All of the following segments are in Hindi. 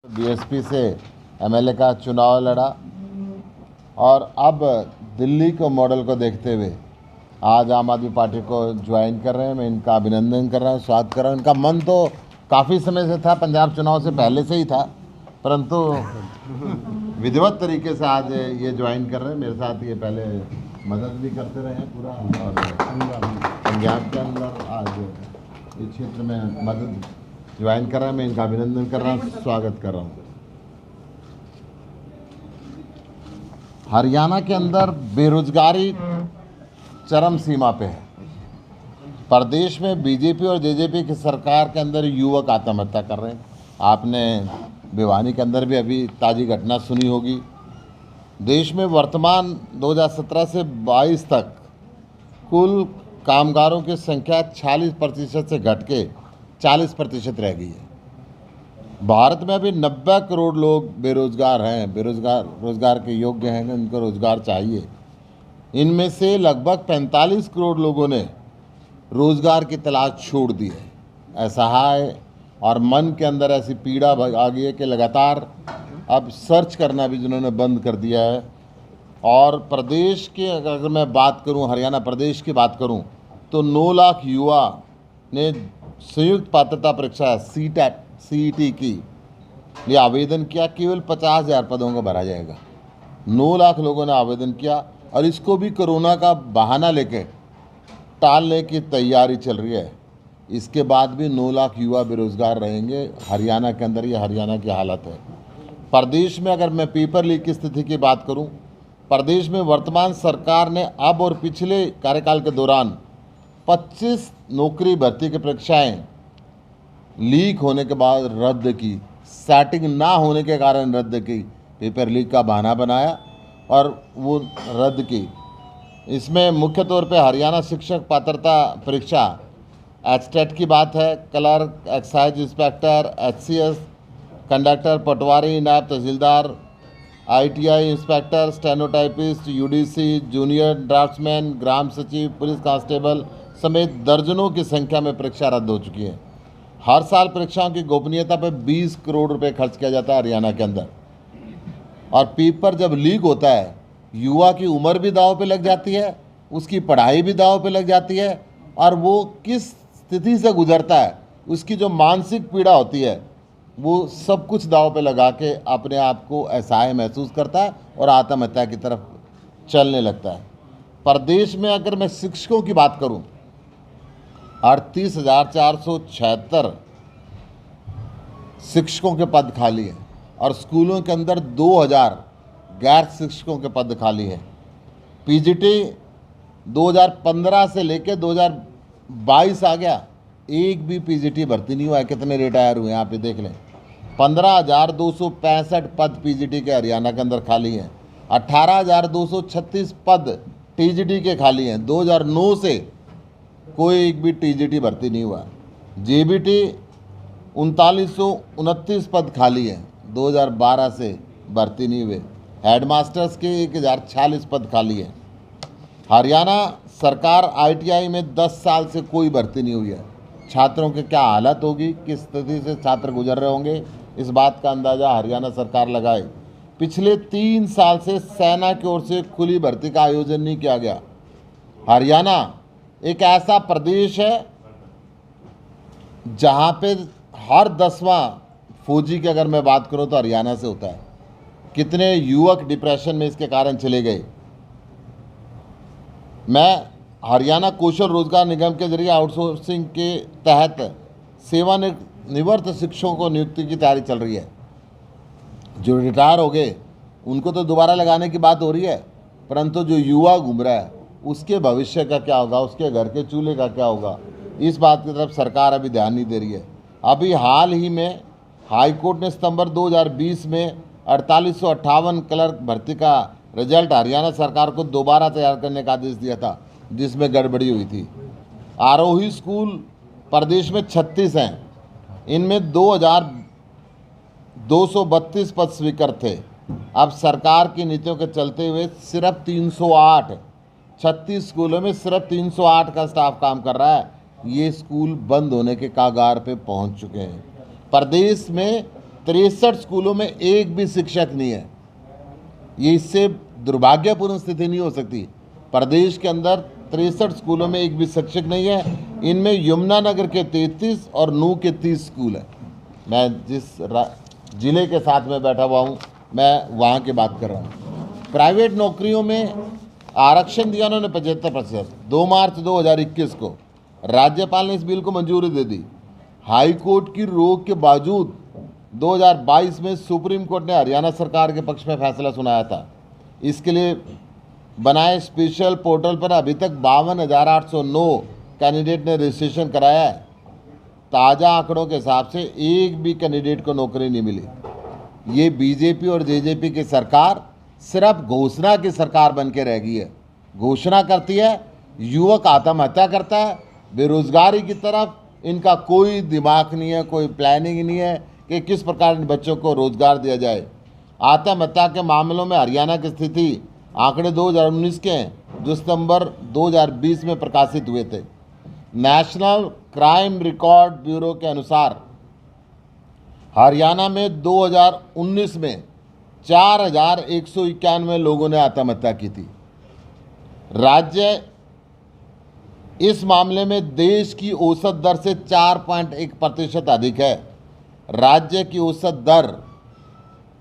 बीएसपी से एमएलए का चुनाव लड़ा और अब दिल्ली को मॉडल को देखते हुए आज आम आदमी पार्टी को ज्वाइन कर रहे हैं। मैं इनका अभिनंदन कर रहा हूँ, स्वागत कर रहा हूँ। इनका मन तो काफ़ी समय से था, पंजाब चुनाव से पहले से ही था, परंतु विधिवत तरीके से आज ये ज्वाइन कर रहे हैं। मेरे साथ ये पहले मदद भी करते रहे हैं पूरा, और पंजाब के अंदर आज इस क्षेत्र में मदद ज्वाइन कर रहे हैं। मैं इनका अभिनंदन कर रहा हूँ, स्वागत कर रहा हूँ। हरियाणा के अंदर बेरोजगारी चरम सीमा पे है। प्रदेश में बीजेपी और जेजेपी की सरकार के अंदर युवक आत्महत्या कर रहे हैं। आपने भिवानी के अंदर भी अभी ताज़ी घटना सुनी होगी। देश में वर्तमान 2017 से 22 तक कुल कामगारों की संख्या 46% से घट के 40% रह गई है। भारत में अभी 90 करोड़ लोग बेरोजगार हैं, रोजगार के योग्य हैं, उनको रोजगार चाहिए। इनमें से लगभग 45 करोड़ लोगों ने रोजगार की तलाश छोड़ दी है। असहाय और मन के अंदर ऐसी पीड़ा आ गई है कि लगातार अब सर्च करना भी जिन्होंने बंद कर दिया है। और प्रदेश के अगर मैं बात करूं, हरियाणा प्रदेश की बात करूं, तो 9 लाख युवा ने संयुक्त पात्रता परीक्षा सीईटी की लिए आवेदन किया। केवल 50,000 पदों को भरा जाएगा। 9 लाख लोगों ने आवेदन किया और इसको भी कोरोना का बहाना लेके टालने की तैयारी चल रही है। इसके बाद भी 9 लाख युवा बेरोजगार रहेंगे हरियाणा के अंदर। ये हरियाणा की हालत है। प्रदेश में अगर मैं पेपर लीक की स्थिति की बात करूं, प्रदेश में वर्तमान सरकार ने अब और पिछले कार्यकाल के दौरान 25 नौकरी भर्ती की परीक्षाएं लीक होने के बाद रद्द की, सेटिंग ना होने के कारण रद्द की, पेपर लीक का बहाना बनाया और वो रद्द की। इसमें मुख्य तौर पे हरियाणा शिक्षक पात्रता परीक्षा एचटेट की बात है। Clerk, excise inspector, HCS, conductor, पटवारी, नायब तहसीलदार, ITI inspector, stenotypist, UDC, junior draftsman, ग्राम सचिव, पुलिस कांस्टेबल समेत दर्जनों की संख्या में परीक्षा रद्द हो चुकी है। हर साल परीक्षाओं की गोपनीयता पर 20 करोड़ रुपए खर्च किया जाता है हरियाणा के अंदर। और पेपर जब लीक होता है, युवा की उम्र भी दांव पे लग जाती है, उसकी पढ़ाई भी दांव पे लग जाती है, और वो किस स्थिति से गुजरता है, उसकी जो मानसिक पीड़ा होती है, वो सब कुछ दांव पे लगा के अपने आप को असहाय महसूस करता है और आत्महत्या की तरफ चलने लगता है। प्रदेश में अगर मैं शिक्षकों की बात करूं, 38,476 शिक्षकों के पद खाली हैं और स्कूलों के अंदर 2,000 गैर शिक्षकों के पद खाली हैं। पीजीटी 2015 से लेकर 2022 आ गया, एक भी पीजीटी भर्ती नहीं हुआ है। कितने रिटायर हुए यहाँ पे देख लें। 15,265 पद पीजीटी के हरियाणा के अंदर खाली हैं। 18,236 पद टीजीटी के खाली हैं। 2009 से कोई एक भी टीजीटी भर्ती नहीं हुआ। जेबीटी 3929 पद खाली हैं, 2012 से भर्ती नहीं हुए। हेडमास्टर्स के 1046 पद खाली हैं। हरियाणा सरकार आईटीआई में 10 साल से कोई भर्ती नहीं हुई है। छात्रों की क्या हालत होगी, किस स्थिति से छात्र गुजर रहे होंगे, इस बात का अंदाज़ा हरियाणा सरकार लगाए। पिछले 3 साल से सेना की ओर से खुली भर्ती का आयोजन नहीं किया गया। हरियाणा एक ऐसा प्रदेश है जहां पे हर 10वां फौजी की अगर मैं बात करूं तो हरियाणा से होता है। कितने युवक डिप्रेशन में इसके कारण चले गए। मैं हरियाणा कौशल रोजगार निगम के जरिए आउटसोर्सिंग के तहत सेवानिवृत्त शिक्षकों को नियुक्ति की तैयारी चल रही है। जो रिटायर हो गए उनको तो दोबारा लगाने की बात हो रही है, परंतु जो युवा घूम रहा है उसके भविष्य का क्या होगा, उसके घर के चूल्हे का क्या होगा, इस बात की तरफ सरकार अभी ध्यान नहीं दे रही है। अभी हाल ही में हाईकोर्ट ने सितंबर 2020 में 4858 क्लर्क भर्ती का रिजल्ट हरियाणा सरकार को दोबारा तैयार करने का आदेश दिया था, जिसमें गड़बड़ी हुई थी। आरोही स्कूल प्रदेश में 36 हैं, इनमें 2232 पद स्वीकृत थे। अब सरकार की नीतियों के चलते हुए सिर्फ 308, 36 स्कूलों में सिर्फ 308 का स्टाफ काम कर रहा है। ये स्कूल बंद होने के कागार पे पहुंच चुके हैं। प्रदेश में 63 स्कूलों में एक भी शिक्षक नहीं है। ये इससे दुर्भाग्यपूर्ण स्थिति नहीं हो सकती। प्रदेश के अंदर 63 स्कूलों में एक भी शिक्षक नहीं है। इनमें यमुनानगर के 33 और नूह के 30 स्कूल हैं। मैं जिस जिले के साथ में बैठा हुआ हूँ, मैं वहाँ की बात कर रहा हूँ। प्राइवेट नौकरियों में आरक्षण दिया उन्होंने 75%। 2 मार्च 2021 को राज्यपाल ने इस बिल को मंजूरी दे दी। हाई कोर्ट की रोक के बावजूद 2022 में सुप्रीम कोर्ट ने हरियाणा सरकार के पक्ष में फैसला सुनाया था। इसके लिए बनाए स्पेशल पोर्टल पर अभी तक 52,809 कैंडिडेट ने रजिस्ट्रेशन कराया है। ताज़ा आंकड़ों के हिसाब से एक भी कैंडिडेट को नौकरी नहीं मिली। ये बीजेपी और जेजेपी की सरकार सिर्फ घोषणा की सरकार बन के रह गई है। घोषणा करती है, युवक आत्महत्या करता है। बेरोजगारी की तरफ इनका कोई दिमाग नहीं है, कोई प्लानिंग नहीं है कि किस प्रकार इन बच्चों को रोजगार दिया जाए। आत्महत्या के मामलों में हरियाणा की स्थिति आंकड़े 2019 के हैं, जो सितंबर 2020 में प्रकाशित हुए थे। नेशनल क्राइम रिकॉर्ड ब्यूरो के अनुसार हरियाणा में 2019 में 4,191 लोगों ने आत्महत्या की थी। राज्य इस मामले में देश की औसत दर से 4.1% अधिक है। राज्य की औसत दर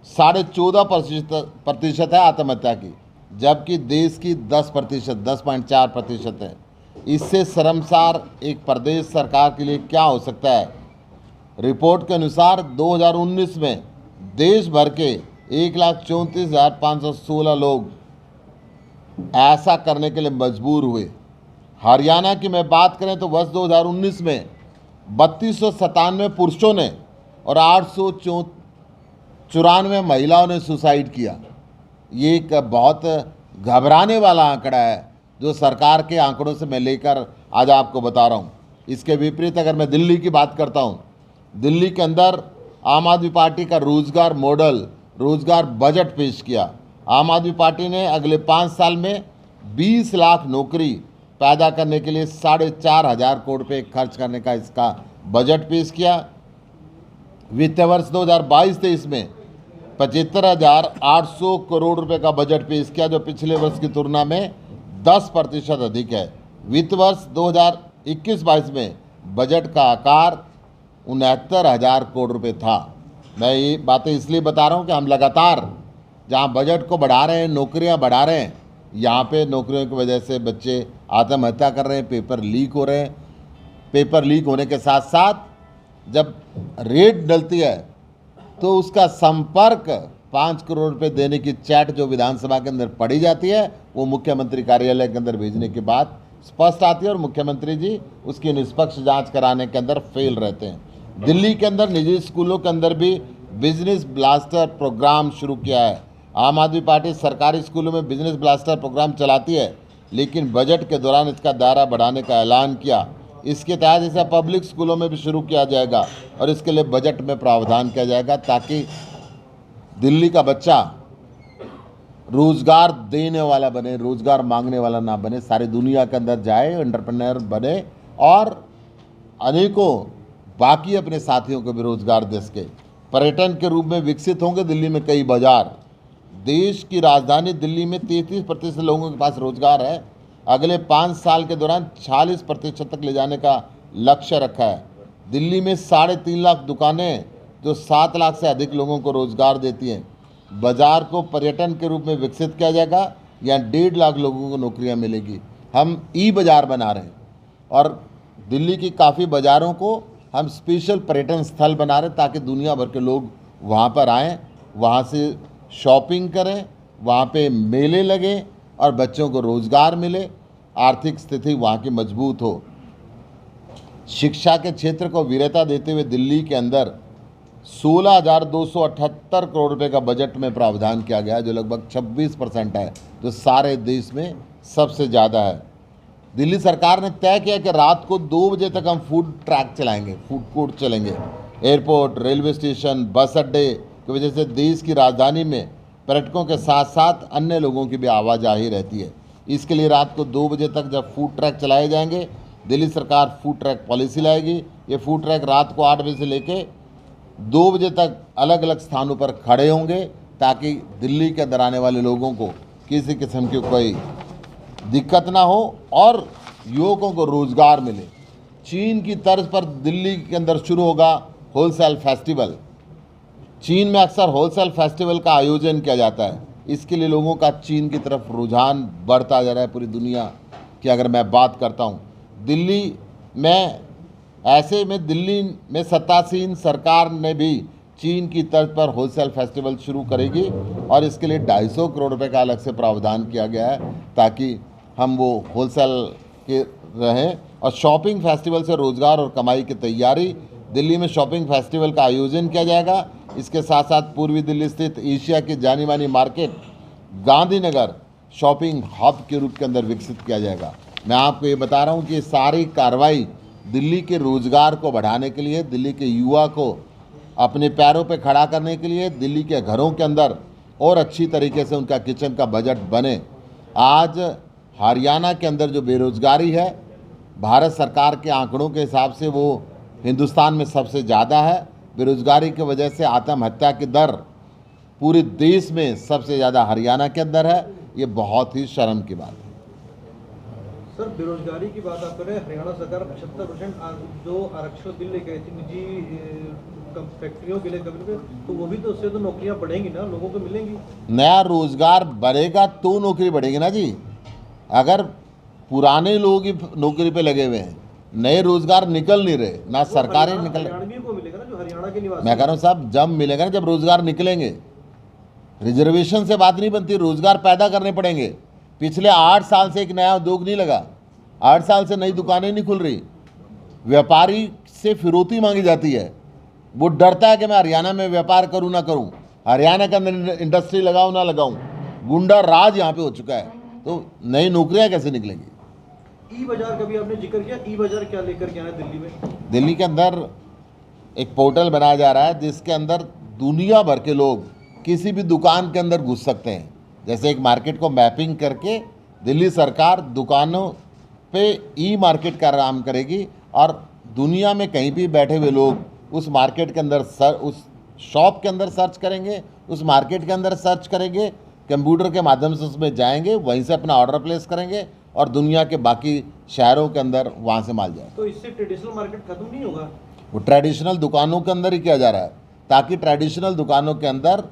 14.5% है आत्महत्या की, जबकि देश की 10.4% है। इससे शर्मसार एक प्रदेश सरकार के लिए क्या हो सकता है। रिपोर्ट के अनुसार 2019 में देश भर के 1,34,516 लोग ऐसा करने के लिए मजबूर हुए। हरियाणा की मैं बात करें तो वर्ष 2019 में 3297 पुरुषों ने और 894 महिलाओं ने सुसाइड किया। ये एक बहुत घबराने वाला आंकड़ा है जो सरकार के आंकड़ों से मैं लेकर आज आपको बता रहा हूँ। इसके विपरीत अगर मैं दिल्ली की बात करता हूँ, दिल्ली के अंदर आम आदमी पार्टी का रोजगार मॉडल, रोजगार बजट पेश किया। आम आदमी पार्टी ने अगले 5 साल में 20 लाख नौकरी पैदा करने के लिए 4,500 करोड़ रुपये खर्च करने का इसका बजट पेश किया। वित्त वर्ष 2022-23 में 75,800 करोड़ रुपए का बजट पेश किया, जो पिछले वर्ष की तुलना में 10% अधिक है। वित्त वर्ष 2021-22 में बजट का आकार 69,000 करोड़ रुपए था। मैं ये बातें इसलिए बता रहा हूँ कि हम लगातार जहाँ बजट को बढ़ा रहे हैं, नौकरियाँ बढ़ा रहे हैं, यहाँ पे नौकरियों की वजह से बच्चे आत्महत्या कर रहे हैं, पेपर लीक हो रहे हैं। पेपर लीक होने के साथ साथ जब रेट डलती है तो उसका संपर्क 5 करोड़ रुपए देने की चैट जो विधानसभा के अंदर पड़ी जाती है, वो मुख्यमंत्री कार्यालय के अंदर भेजने के बाद स्पष्ट आती है और मुख्यमंत्री जी उसकी निष्पक्ष जांच कराने के अंदर फेल रहते हैं। दिल्ली के अंदर निजी स्कूलों के अंदर भी बिजनेस ब्लास्टर प्रोग्राम शुरू किया है। आम आदमी पार्टी सरकारी स्कूलों में बिजनेस ब्लास्टर प्रोग्राम चलाती है, लेकिन बजट के दौरान इसका दायरा बढ़ाने का ऐलान किया। इसके तहत इसे पब्लिक स्कूलों में भी शुरू किया जाएगा और इसके लिए बजट में प्रावधान किया जाएगा, ताकि दिल्ली का बच्चा रोजगार देने वाला बने, रोजगार मांगने वाला ना बने, सारी दुनिया के अंदर जाए, एंटरप्रेन्योर बने और अनेकों बाकी अपने साथियों को भी रोजगार दे सके। पर्यटन के रूप में विकसित होंगे दिल्ली में कई बाजार। देश की राजधानी दिल्ली में 33% लोगों के पास रोजगार है। अगले 5 साल के दौरान 40% तक ले जाने का लक्ष्य रखा है। दिल्ली में 3.5 लाख दुकानें जो 7 लाख से अधिक लोगों को रोजगार देती हैं। बाजार को पर्यटन के रूप में विकसित किया जाएगा, यहाँ 1.5 लाख लोगों को नौकरियां मिलेगी। हम ई बाज़ार बना रहे हैं और दिल्ली की काफ़ी बाज़ारों को हम स्पेशल पर्यटन स्थल बना रहे हैं, ताकि दुनिया भर के लोग वहाँ पर आएँ, वहाँ से शॉपिंग करें, वहाँ पे मेले लगे और बच्चों को रोज़गार मिले, आर्थिक स्थिति वहाँ की मजबूत हो। शिक्षा के क्षेत्र को वीरता देते हुए दिल्ली के अंदर 16,278 करोड़ रुपए का बजट में प्रावधान किया गया है, जो लगभग 26% है, जो सारे देश में सबसे ज़्यादा है। दिल्ली सरकार ने तय किया कि रात को 2 बजे तक हम फूड ट्रैक चलाएंगे, फूड कोर्ट चलेंगे। एयरपोर्ट, रेलवे स्टेशन, बस अड्डे की वजह से देश की राजधानी में पर्यटकों के साथ साथ अन्य लोगों की भी आवाजाही रहती है। इसके लिए रात को 2 बजे तक जब फूड ट्रैक चलाए जाएंगे, दिल्ली सरकार फूड ट्रैक पॉलिसी लाएगी। ये फूड ट्रैक रात को 8 बजे से लेके 2 बजे तक अलग अलग स्थानों पर खड़े होंगे ताकि दिल्ली के अंदर आने वाले लोगों को किसी किस्म की कोई दिक्कत ना हो और युवकों को रोज़गार मिले। चीन की तर्ज पर दिल्ली के अंदर शुरू होगा होलसेल फेस्टिवल। चीन में अक्सर होलसेल फेस्टिवल का आयोजन किया जाता है, इसके लिए लोगों का चीन की तरफ रुझान बढ़ता जा रहा है। पूरी दुनिया की अगर मैं बात करता हूँ, दिल्ली में ऐसे में दिल्ली में सत्तासीन सरकार ने भी चीन की तर्ज पर होलसेल फेस्टिवल शुरू करेगी और इसके लिए 250 करोड़ रुपए का अलग से प्रावधान किया गया है ताकि हम वो होलसेल के रहें। और शॉपिंग फेस्टिवल से रोज़गार और कमाई की तैयारी, दिल्ली में शॉपिंग फेस्टिवल का आयोजन किया जाएगा। इसके साथ साथ पूर्वी दिल्ली स्थित एशिया की जानी मानी मार्केट गांधीनगर शॉपिंग हब के रूप के अंदर विकसित किया जाएगा। मैं आपको ये बता रहा हूँ कि सारी कार्रवाई दिल्ली के रोज़गार को बढ़ाने के लिए, दिल्ली के युवा को अपने पैरों पे खड़ा करने के लिए, दिल्ली के घरों के अंदर और अच्छी तरीके से उनका किचन का बजट बने। आज हरियाणा के अंदर जो बेरोज़गारी है, भारत सरकार के आंकड़ों के हिसाब से वो हिंदुस्तान में सबसे ज़्यादा है। बेरोज़गारी की वजह से आत्महत्या की दर पूरे देश में सबसे ज़्यादा हरियाणा के अंदर है। ये बहुत ही शर्म की बात है। सर, बेरोजगारी की बात आप करें, हरियाणा सरकार 75% जो आरक्षण बिल लेके आई थी निजी फैक्ट्रियों के लिए कभी पे, तो वो भी तो उससे तो नौकरियां बढ़ेंगी ना, लोगों को मिलेंगी। नया रोजगार बढ़ेगा तो नौकरी बढ़ेगी ना जी। अगर पुराने लोग ही नौकरी पे लगे हुए हैं, नए रोजगार निकल नहीं रहे, ना सरकारें निकल हरियाणवी को मिलेगा ना, जो हरियाणा के निवासी। मैं कह रहा हूँ साहब, जब मिलेगा ना, जब रोजगार निकलेंगे। रिजर्वेशन से बात नहीं बनती, रोजगार पैदा करने पड़ेंगे। पिछले 8 साल से एक नया उद्योग नहीं लगा, 8 साल से नई दुकानें नहीं खुल रही। व्यापारी से फिरौती मांगी जाती है, वो डरता है कि मैं हरियाणा में व्यापार करूं ना करूं, हरियाणा के अंदर इंडस्ट्री लगाऊं ना लगाऊं। गुंडा राज यहाँ पे हो चुका है, तो नई नौकरियां कैसे निकलेंगी। ई बाजार का भी आपने जिक्र किया, ई बाजार क्या लेकर के आना है दिल्ली में? दिल्ली के अंदर एक पोर्टल बनाया जा रहा है जिसके अंदर दुनिया भर के लोग किसी भी दुकान के अंदर घुस सकते हैं। जैसे एक मार्केट को मैपिंग करके दिल्ली सरकार दुकानों पे ई मार्केट का काम करेगी और दुनिया में कहीं भी बैठे हुए लोग उस मार्केट के अंदर उस शॉप के अंदर सर्च करेंगे, उस मार्केट के अंदर सर्च करेंगे, कंप्यूटर के माध्यम से उसमें जाएंगे, वहीं से अपना ऑर्डर प्लेस करेंगे और दुनिया के बाकी शहरों के अंदर वहाँ से माल जाए। तो इससे ट्रेडिशनल मार्केट खत्म नहीं होगा? वो ट्रेडिशनल दुकानों के अंदर ही किया जा रहा है ताकि ट्रेडिशनल दुकानों के अंदर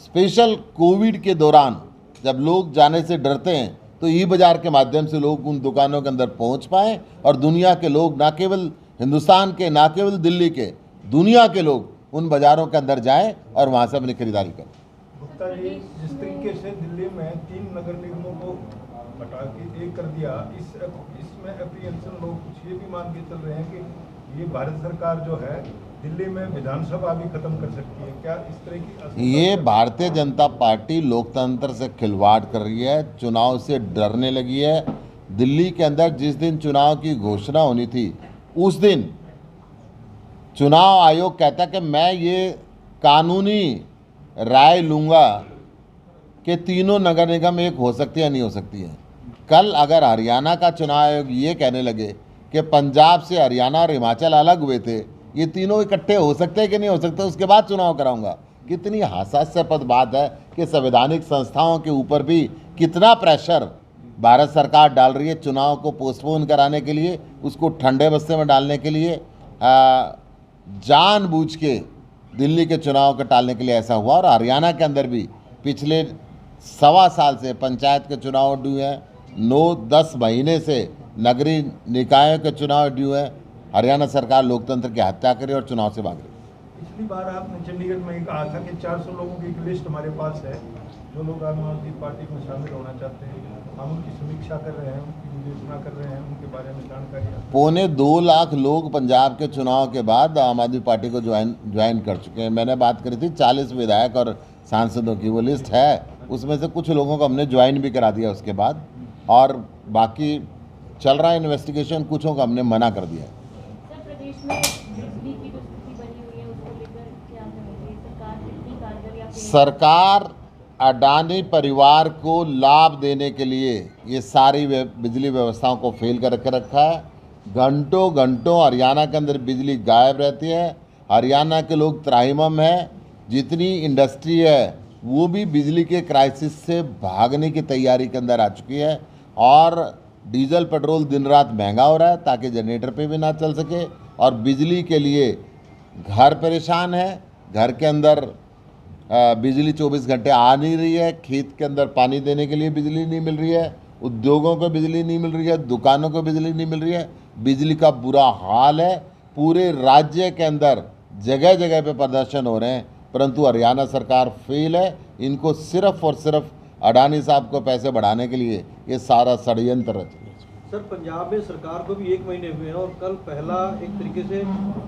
स्पेशल कोविड के दौरान जब लोग जाने से डरते हैं तो ई बाज़ार के माध्यम से लोग उन दुकानों के अंदर पहुंच पाएँ और दुनिया के लोग, ना केवल हिंदुस्तान के, ना केवल दिल्ली के, दुनिया के लोग उन बाज़ारों के अंदर जाएं और वहाँ से अपनी खरीदारी करें। गुप्ता जी, जिस तरीके से दिल्ली में 3 नगर निगमों को हटा के एक कर दिया, इसमें एप्रीहेंशन लोग कुछ ये भी मान के चल रहे हैं कि ये भारत सरकार जो है दिल्ली में विधानसभा भी खत्म कर सकती है। क्या इस तरह की? ये भारतीय जनता पार्टी लोकतंत्र से खिलवाड़ कर रही है, चुनाव से डरने लगी है। दिल्ली के अंदर जिस दिन चुनाव की घोषणा होनी थी उस दिन चुनाव आयोग कहता कि मैं ये कानूनी राय लूँगा कि तीनों नगर निगम एक हो सकती है, नहीं हो सकती है। कल अगर हरियाणा का चुनाव आयोग ये कहने लगे कि पंजाब से हरियाणा और हिमाचल अलग हुए थे, ये तीनों इकट्ठे हो सकते हैं कि नहीं हो सकते, उसके बाद चुनाव कराऊंगा। कितनी हास्यास्पद बात है कि संवैधानिक संस्थाओं के ऊपर भी कितना प्रेशर भारत सरकार डाल रही है चुनाव को पोस्टपोन कराने के लिए, उसको ठंडे बस्ते में डालने के लिए। जानबूझ के दिल्ली के चुनाव को टालने के लिए ऐसा हुआ। और हरियाणा के अंदर भी पिछले 1.25 साल से पंचायत के चुनाव ड्यू हैं, 9-10 महीने से नगरीय निकायों के चुनाव ड्यू हैं। हरियाणा सरकार लोकतंत्र की हत्या करे और चुनाव से भाग रही। पिछली बार आपने चंडीगढ़ में कहा था कि 400 लोगों की एक लिस्ट हमारे पास है जो लोग आम आदमी पार्टी में शामिल होना चाहते हैं। हम उनकी समीक्षा कर रहे हैं, उनकी विवेचना कर रहे हैं, उनके बारे में जानकारी। 2.25 लाख लोग पंजाब के चुनाव के बाद आम आदमी पार्टी को ज्वाइन कर चुके हैं। मैंने बात करी थी 40 विधायक और सांसदों की, वो लिस्ट है, उसमें से कुछ लोगों को हमने ज्वाइन भी करा दिया उसके बाद, और बाकी चल रहा है इन्वेस्टिगेशन, कुछों को हमने मना कर दिया है। सरकार अडानी परिवार को लाभ देने के लिए ये सारी बिजली व्यवस्थाओं को फेल कर रखा है। घंटों घंटों हरियाणा के अंदर बिजली गायब रहती है। हरियाणा के लोग त्राहिमाम है, जितनी इंडस्ट्री है वो भी बिजली के क्राइसिस से भागने की तैयारी के अंदर आ चुकी है। और डीजल पेट्रोल दिन रात महंगा हो रहा है ताकि जनरेटर पे भी ना चल सके, और बिजली के लिए घर परेशान है। घर के अंदर बिजली 24 घंटे आ नहीं रही है, खेत के अंदर पानी देने के लिए बिजली नहीं मिल रही है, उद्योगों को बिजली नहीं मिल रही है, दुकानों को बिजली नहीं मिल रही है। बिजली का बुरा हाल है। पूरे राज्य के अंदर जगह जगह पे प्रदर्शन हो रहे हैं, परंतु हरियाणा सरकार फेल है। इनको सिर्फ और सिर्फ अडानी साहब को पैसे बढ़ाने के लिए ये सारा षड्यंत्र रच रही है। सर पंजाब में सरकार को भी 1 महीने हुए हैं और कल पहला एक तरीके से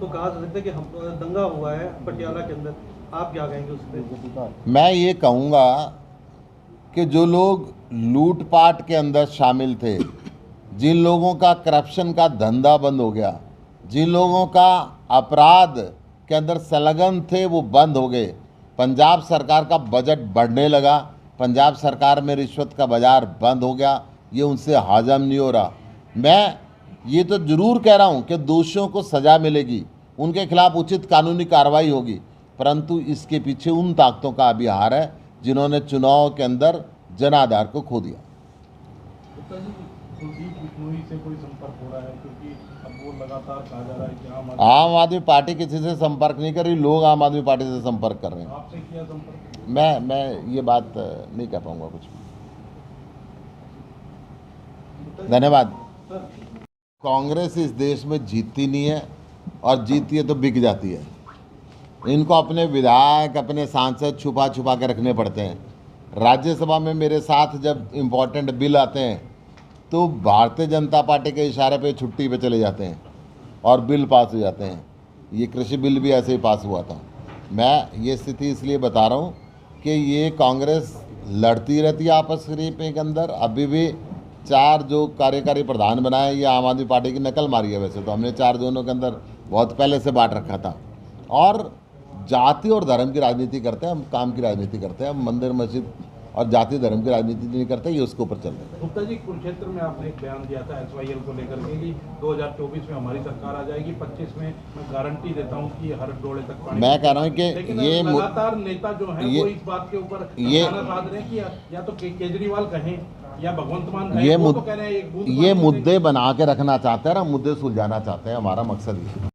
तो कहा जा सकता है कि हम दंगा हुआ है पटियाला के अंदर, आप क्या कहेंगे उस पर? मैं ये कहूँगा कि जो लोग लूटपाट के अंदर शामिल थे, जिन लोगों का करप्शन का धंधा बंद हो गया, जिन लोगों का अपराध के अंदर संलग्न थे वो बंद हो गए। पंजाब सरकार का बजट बढ़ने लगा, पंजाब सरकार में रिश्वत का बाजार बंद हो गया, ये उनसे हजम नहीं हो रहा। मैं ये तो ज़रूर कह रहा हूँ कि दोषियों को सज़ा मिलेगी, उनके खिलाफ उचित कानूनी कार्रवाई होगी, परंतु इसके पीछे उन ताकतों का अभी हार है जिन्होंने चुनाव के अंदर जनाधार को खो दिया। कुलदीप बिश्नोई से कोई संपर्क हो रहा है, क्योंकि अब वो लगातार कहा जा रहा है कि आम आदमी पार्टी किसी से संपर्क नहीं कर रही, लोग आम आदमी पार्टी से संपर्क कर रहे हैं। आपसे किया संपर्क? मैं ये बात नहीं कह पाऊंगा कुछ भी। धन्यवाद। कांग्रेस इस देश में जीतती नहीं है, और जीतती है तो बिक जाती है। इनको अपने विधायक, अपने सांसद छुपा छुपा के रखने पड़ते हैं। राज्यसभा में मेरे साथ जब इम्पोर्टेंट बिल आते हैं तो भारतीय जनता पार्टी के इशारे पे छुट्टी पे चले जाते हैं और बिल पास हो जाते हैं। ये कृषि बिल भी ऐसे ही पास हुआ था। मैं ये स्थिति इसलिए बता रहा हूँ कि ये कांग्रेस लड़ती रहती है आपस के अंदर। अभी भी 4 जो कार्यकारी प्रधान बनाए ये आम आदमी पार्टी की नकल मारी है। वैसे तो हमने 4 जोनों के अंदर बहुत पहले से बांट रखा था, और जाति और धर्म की राजनीति करते हैं, हम काम की राजनीति करते हैं। हम मंदिर मस्जिद और जाति धर्म की राजनीति नहीं करते, ये उसके ऊपर चल रहे हैं। गुप्ता जी, कुरुक्षेत्र में आपने एक बयान दिया था SYL को लेकर के कि 2024 में हमारी सरकार आ जाएगी, 25 में मैं गारंटी देता हूं कि हर डोले तक पानी। मैं कह रहा हूँ कि लेकिन ये लगातार नेता जो हैं वो इस बात के ऊपर निशाना साध रहे हैं कि या तो केजरीवाल कहें या भगवंत मान कहें, वो तो कह रहे हैं एक बूंद ये मुद्दे बना के रखना चाहते हैं, मुद्दे सुलझाना चाहते हैं। हमारा मकसद ये है।